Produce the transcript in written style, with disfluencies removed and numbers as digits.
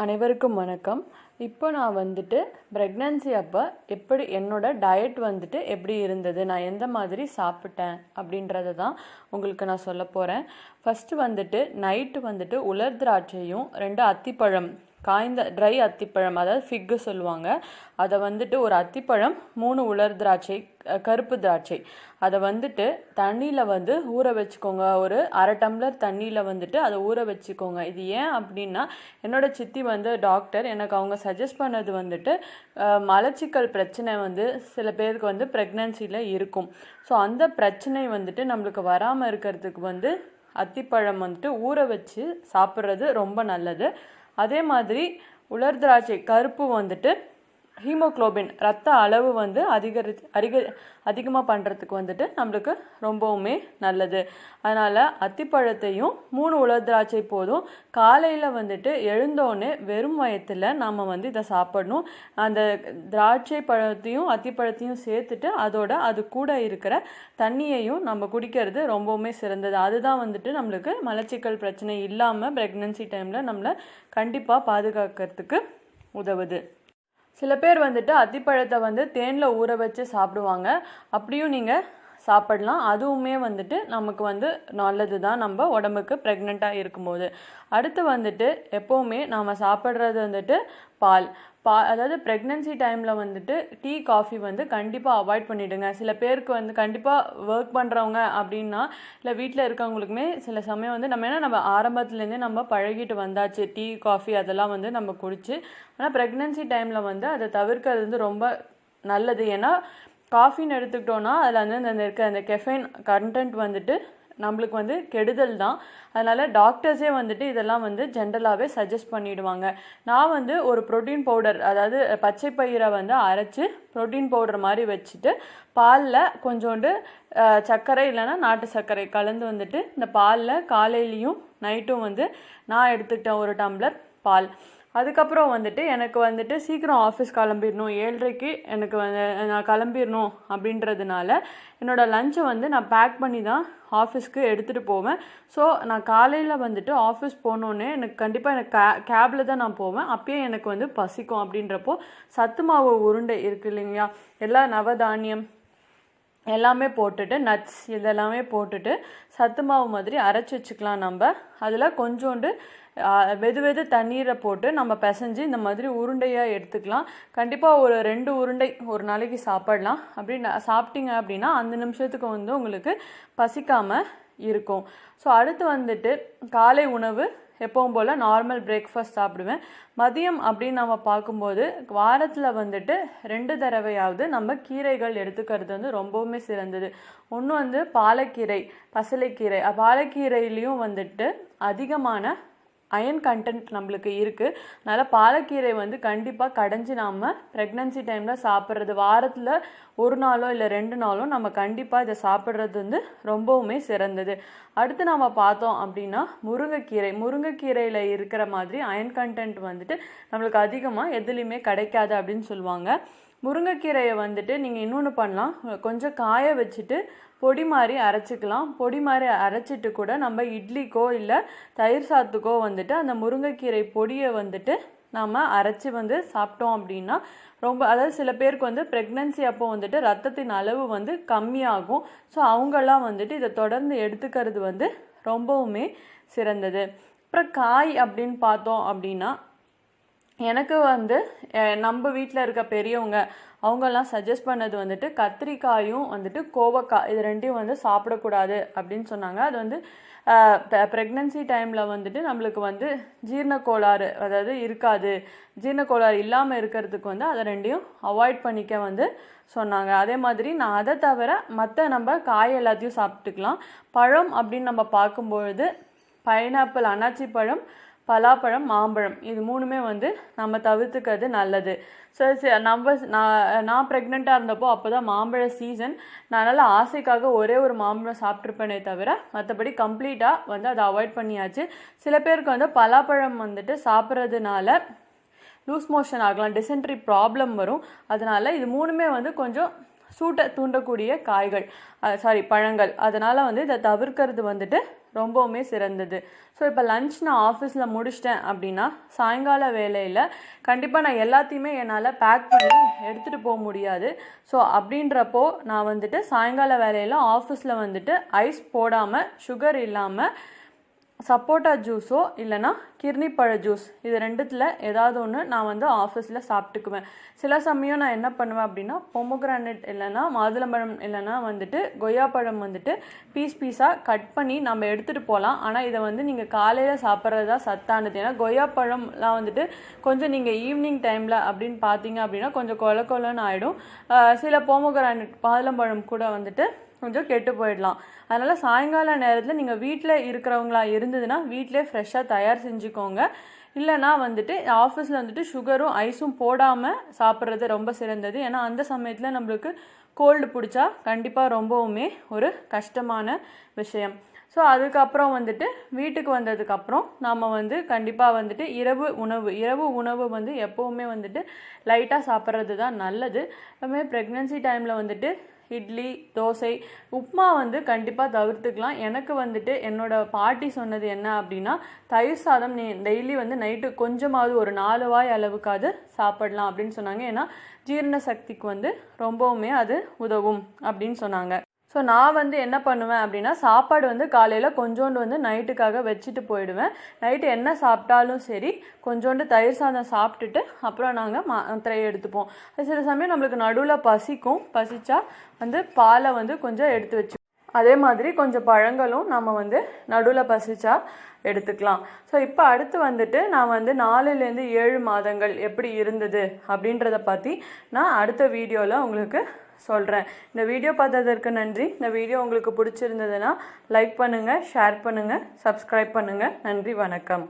அனைவருக்கும் வணக்கம். இப்போ நான் வந்துட்டு ப்ரெக்னன்சி அப்போ எப்படி என்னோட டயட் வந்துட்டு எப்படி இருந்தது, நான் எந்த மாதிரி சாப்பிட்டேன் அப்படின்றத தான் உங்களுக்கு நான் சொல்ல போகிறேன். ஃபஸ்ட்டு வந்துட்டு நைட்டு வந்துட்டு உலர் திராட்சையும் 2 அத்திப்பழம், காய்ந்த ட்ரை அத்திப்பழம், அதாவது ஃபிக்கு சொல்லுவாங்க, அதை வந்துட்டு ஒரு அத்திப்பழம், 3 உலர் திராட்சை, கருப்பு திராட்சை, அதை வந்துட்டு தண்ணியில் வந்து ஊற வச்சுக்கோங்க. ஒரு அரை டம்ளர் தண்ணியில் வந்துட்டு அதை ஊற வச்சுக்கோங்க. இது ஏன் அப்படின்னா, என்னோடய சித்தி வந்து டாக்டர், எனக்கு அவங்க சஜஸ்ட் பண்ணது வந்துட்டு மலச்சிக்கல் பிரச்சனை வந்து சில பேருக்கு வந்து ப்ரெக்னன்சியில் இருக்கும். ஸோ அந்த பிரச்சனை வந்துட்டு நம்மளுக்கு வராமல் இருக்கிறதுக்கு வந்து அத்திப்பழம் வந்துட்டு ஊற வச்சு சாப்பிட்றது ரொம்ப நல்லது. அதே மாதிரி உலர் திராட்சை கருப்பு வந்துட்டு ஹீமோக்ளோபின் ரத்த அளவு வந்து அதிகமாக பண்ணுறதுக்கு வந்துட்டு நம்மளுக்கு ரொம்பவுமே நல்லது. அதனால் அத்திப்பழத்தையும் 3 உலர் திராட்சை போதும். காலையில் வந்துட்டு எழுந்தோடனே வெறும் வயத்தில் நாம் வந்து இதை சாப்பிடணும். அந்த திராட்சை பழத்தையும் அத்திப்பழத்தையும் சேர்த்துட்டு அது கூட இருக்கிற தண்ணியையும் நம்ம குடிக்கிறது ரொம்பவுமே சிறந்தது. அதுதான் வந்துட்டு நம்மளுக்கு மலச்சிக்கல் பிரச்சனை இல்லாமல் ப்ரெக்னன்சி டைமில் நம்மளை கண்டிப்பாக பாதுகாக்கிறதுக்கு உதவுது. சில பேர் வந்துட்டு அத்திப்பழத்தை வந்து தேனில் ஊற வச்சு சாப்பிடுவாங்க. அப்படியும் நீங்கள் சாப்பிடலாம். அதுவுமே வந்துட்டு நமக்கு வந்து நல்லது தான் நம்ம உடம்புக்கு ப்ரெக்னெண்ட்டாக இருக்கும்போது. அடுத்து வந்துட்டு எப்போவுமே நாம் சாப்பிட்றது வந்துட்டு பால், அதாவது ப்ரெக்னன்சி டைமில் வந்துட்டு டீ காஃபி வந்து கண்டிப்பாக அவாய்ட் பண்ணிவிடுங்க. சில பேருக்கு வந்து கண்டிப்பாக ஒர்க் பண்ணுறவங்க அப்படின்னா, இல்லை வீட்டில் இருக்கவங்களுக்குமே சில சமயம் வந்து நம்ம ஆரம்பத்துலேருந்தே நம்ம பழகிட்டு வந்தாச்சு டீ காஃபி அதெல்லாம் வந்து நம்ம குடிச்சு. ஆனால் ப்ரெக்னன்சி டைமில் வந்து அதை தவிர்க்கிறது வந்து ரொம்ப நல்லது. ஏன்னா காஃபின்னு எடுத்துக்கிட்டோன்னா அதில் வந்து அந்த இருக்க அந்த கெஃபைன் கண்டென்ட் வந்துட்டு நம்மளுக்கு வந்து கெடுதல் தான். அதனால் டாக்டர்ஸே வந்துட்டு இதெல்லாம் வந்து ஜென்ரலாகவே சஜஸ்ட் பண்ணிவிடுவாங்க. நான் வந்து ஒரு ப்ரோட்டீன் பவுடர், அதாவது பச்சை பயிரை வந்து அரைச்சி ப்ரோட்டீன் பவுடர் மாதிரி வச்சுட்டு பாலில் கொஞ்சோண்டு சர்க்கரை இல்லைன்னா நாட்டு சர்க்கரை கலந்து வந்துட்டு இந்த பாலில் காலையிலையும் நைட்டும் வந்து நான் எடுத்துக்கிட்டேன் 1 டம்ளர் பால். அதுக்கப்புறம் வந்துட்டு எனக்கு வந்துட்டு சீக்கிரம் ஆஃபீஸ் கிளம்பிடணும், 7:30க்கு எனக்கு வந்து நான் கிளம்பிடணும் அப்படின்றதுனால என்னோடய லஞ்சை வந்து நான் பேக் பண்ணி தான் ஆஃபீஸ்க்கு எடுத்துகிட்டு போவேன். ஸோ நான் காலையில் வந்துட்டு ஆஃபீஸ் போனோடனே எனக்கு கேபில் தான் நான் போவேன். அப்பயே எனக்கு வந்து பசிக்கும். அப்படின்றப்போ சத்து மாவு உருண்டை இருக்குது இல்லைங்களா, எல்லா நவதானியம் எல்லாமே போட்டுட்டு நட்ஸ் இதெல்லாமே போட்டுட்டு சத்து மாவு மாதிரி அரைச்சி வச்சுக்கலாம். நம்ம அதில் கொஞ்சோண்டு வெது தண்ணீரை போட்டு நம்ம பிசைஞ்சு இந்த மாதிரி உருண்டையாக எடுத்துக்கலாம். கண்டிப்பாக ஒரு 2 உருண்டை ஒரு நாளைக்கு சாப்பிடலாம். சாப்பிட்டீங்க அப்படின்னா அந்த நிமிஷத்துக்கு வந்து உங்களுக்கு பசிக்காமல் இருக்கும். ஸோ அடுத்து வந்துட்டு காலை உணவு எப்பவும் போல் நார்மல் பிரேக்ஃபாஸ்ட் சாப்பிடுவேன். மதியம் அப்படின்னு நம்ம பார்க்கும்போது வாரத்தில் வந்துட்டு 2 தடவையாவது நம்ம கீரைகள் எடுத்துக்கிறது வந்து ரொம்பவுமே சிறந்தது. ஒன்று வந்து பாலக்கீரை, பசலைக்கீரை. பாலக்கீரையிலையும் வந்துட்டு அதிகமான அயன் கண்டென்ட் நம்மளுக்கு இருக்குது. அதனால் பாலக்கீரை வந்து கண்டிப்பாக கடைஞ்சி நாம் ப்ரெக்னன்சி டைமில் சாப்பிட்றது, வாரத்தில் 1 நாளோ இல்லை 2 நாளோ நம்ம கண்டிப்பாக இதை சாப்பிட்றது வந்து ரொம்பவுமே சிறந்தது. அடுத்து நம்ம பார்த்தோம் அப்படின்னா முருங்கைக்கீரையில் இருக்கிற மாதிரி அயன் கண்டென்ட் வந்துட்டு நம்மளுக்கு அதிகமாக எதுலேயுமே கிடைக்காது அப்படின்னு சொல்லுவாங்க. முருங்கைக்கீரையை வந்துட்டு நீங்கள் இன்னொன்று பண்ணலாம், கொஞ்சம் காய வச்சுட்டு பொடி மாதிரி அரைச்சிக்கலாம். பொடி மாதிரி அரைச்சிட்டு கூட நம்ம இட்லிக்கோ இல்லை தயிர் சாத்துக்கோ வந்துட்டு அந்த முருங்கைக்கீரை பொடியை வந்துட்டு நம்ம அரைச்சி வந்து சாப்பிட்டோம் அப்படின்னா அதாவது சில பேருக்கு வந்து ப்ரெக்னன்சி அப்போ வந்துட்டு ரத்தத்தின் அளவு வந்து கம்மியாகும். ஸோ அவங்கெல்லாம் வந்துட்டு இதை தொடர்ந்து எடுத்துக்கிறது வந்து ரொம்பவுமே சிறந்தது. அப்புறம் காய் அப்படின்னு பார்த்தோம் அப்படின்னா, எனக்கு வந்து நம்ம வீட்டில் இருக்க பெரியவங்க அவங்கெல்லாம் சஜஸ்ட் பண்ணது வந்துட்டு கத்திரிக்காயும் வந்துட்டு கோவக்காய், இது 2யும் வந்து சாப்பிடக்கூடாது அப்படின்னு சொன்னாங்க. அது வந்து ப்ரெக்னன்சி டைமில் வந்துட்டு நம்மளுக்கு வந்து ஜீரண கோளாறு அதாவது இருக்காது, ஜீரண கோளாறு இல்லாமல் இருக்கிறதுக்கு வந்து அதை 2யும் அவாய்ட் பண்ணிக்க வந்து சொன்னாங்க. அதே மாதிரி நான் அதை தவிர மற்ற நம்ம காய் எல்லாத்தையும் சாப்பிட்டுக்கலாம். பழம் அப்படின்னு நம்ம பார்க்கும்பொழுது பைனாப்பிள், அன்னாச்சி பழம், பலாப்பழம், மாம்பழம், இது 3மே வந்து நம்ம தவிர்த்துக்கிறது நல்லது. ஸோ நான் ப்ரெக்னெண்ட்டாக இருந்தப்போ அப்போ தான் மாம்பழ சீசன். நான் நல்லா ஆசைக்காக ஒரே ஒரு மாம்பழம் சாப்பிட்ருப்பேனே தவிர மற்றபடி கம்ப்ளீட்டாக வந்து அதை அவாய்ட் பண்ணியாச்சு. சில பேருக்கு வந்து பலாப்பழம் வந்துட்டு சாப்பிட்றதுனால லூஸ் மோஷன் ஆகலாம், டிசென்ட்ரி ப்ராப்ளம் வரும். அதனால் இது 3மே வந்து கொஞ்சம் சூட்டை தூண்டக்கூடிய பழங்கள். அதனால் வந்து இதை தவிர்க்கிறது வந்துட்டு ரொம்பவுமே சிறந்தது. ஸோ இப்போ லஞ்ச் நான் ஆஃபீஸில் முடிச்சிட்டேன் அப்படின்னா சாயங்கால வேலையில் கண்டிப்பாக நான் எல்லாத்தையுமே என்னால் பேக் பண்ணி எடுத்துகிட்டு போக முடியாது. ஸோ அப்படின்றப்போ நான் வந்துட்டு சாயங்கால வேலையில் ஆஃபீஸில் வந்துட்டு ஐஸ் போடாமல் சுகர் இல்லாமல் சப்போட்டா ஜூஸோ இல்லைனா கிர்னிப்பழ ஜூஸ் இது ரெண்டுத்தில் ஏதாவது ஒன்று நான் வந்து ஆஃபீஸில் சாப்பிட்டுக்குவேன். சில சமயம் நான் என்ன பண்ணுவேன் அப்படின்னா பொமோகிரானேட் இல்லைனா மாதுளம்பழம் இல்லைனா வந்துட்டு கொய்யாப்பழம் வந்துட்டு பீஸாக கட் பண்ணி நம்ம எடுத்துகிட்டு போகலாம். ஆனால் இதை வந்து நீங்கள் காலையில் சாப்பிட்றது தான் சத்தானது. ஏன்னா கொய்யாப்பழம்லாம் வந்துட்டு கொஞ்சம் நீங்கள் ஈவினிங் டைமில் அப்படின்னு பார்த்தீங்க அப்படின்னா கொஞ்சம் கொலன்னு ஆகிடும். சில பொமோகிரானேட் மாதுளம்பழம் கூட வந்துட்டு கொஞ்சம் கெட்டு போயிடலாம். அதனால் சாயங்கால நேரத்தில் நீங்கள் வீட்டில் இருக்கிறவங்களா இருந்ததுன்னா வீட்டிலே ஃப்ரெஷ்ஷாக தயார் செஞ்சுக்கோங்க. இல்லைனா வந்துட்டு ஆஃபீஸில் வந்துட்டு சுகரும் ஐஸும் போடாமல் சாப்பிட்றது ரொம்ப சிறந்தது. ஏன்னா அந்த சமயத்தில் நம்மளுக்கு கோல்டு பிடிச்சா கண்டிப்பாக ரொம்பவுமே ஒரு கஷ்டமான விஷயம். ஸோ அதுக்கப்புறம் வந்துட்டு வீட்டுக்கு வந்ததுக்கப்புறம் நம்ம வந்து கண்டிப்பாக வந்துட்டு இரவு உணவு வந்து எப்போவுமே வந்துட்டு லைட்டாக சாப்பிட்றது தான் நல்லது. அதுமாதிரி ப்ரெக்னென்சி டைமில் வந்துட்டு இட்லி தோசை உப்புமா வந்து கண்டிப்பாக தவிர்த்துக்கலாம். எனக்கு வந்துட்டு என்னோடய பாட்டி சொன்னது என்ன அப்படின்னா தயிர் சாதம் நீ டெய்லி வந்து நைட்டு கொஞ்சமாவது ஒரு 4 வாய் அளவுக்காவது சாப்பிடலாம் அப்படின்னு சொன்னாங்க. ஏன்னா ஜீரண சக்திக்கு வந்து ரொம்பவுமே அது உதவும் அப்படின்னு சொன்னாங்க. ஸோ நான் வந்து என்ன பண்ணுவேன் அப்படின்னா சாப்பாடு வந்து காலையில் கொஞ்சோண்டு வந்து நைட்டுக்காக வச்சுட்டு போயிடுவேன். நைட்டு என்ன சாப்பிட்டாலும் சரி கொஞ்சோண்டு தயிர் சாதம் சாப்பிட்டுட்டு அப்புறம் நாங்கள் மாத்திரையை எடுத்துப்போம். சில சமயம் நம்மளுக்கு நடுவில் பசிச்சா வந்து பாலை வந்து கொஞ்சம் எடுத்து வச்சு அதே மாதிரி கொஞ்சம் பழங்களும் நம்ம வந்து நடுவில் பசிச்சா எடுத்துக்கலாம். ஸோ இப்போ அடுத்து வந்துட்டு நான் வந்து 4லேருந்து 7 மாதங்கள் எப்படி இருந்தது அப்படின்றத பற்றி நான் அடுத்த வீடியோவில் உங்களுக்கு சொல்கிறேன். இந்த வீடியோ பார்த்ததற்கு நன்றி. இந்த வீடியோ உங்களுக்கு பிடிச்சிருந்ததுன்னா லைக் பண்ணுங்கள், ஷேர் பண்ணுங்கள், சப்ஸ்கிரைப் பண்ணுங்கள். நன்றி, வணக்கம்.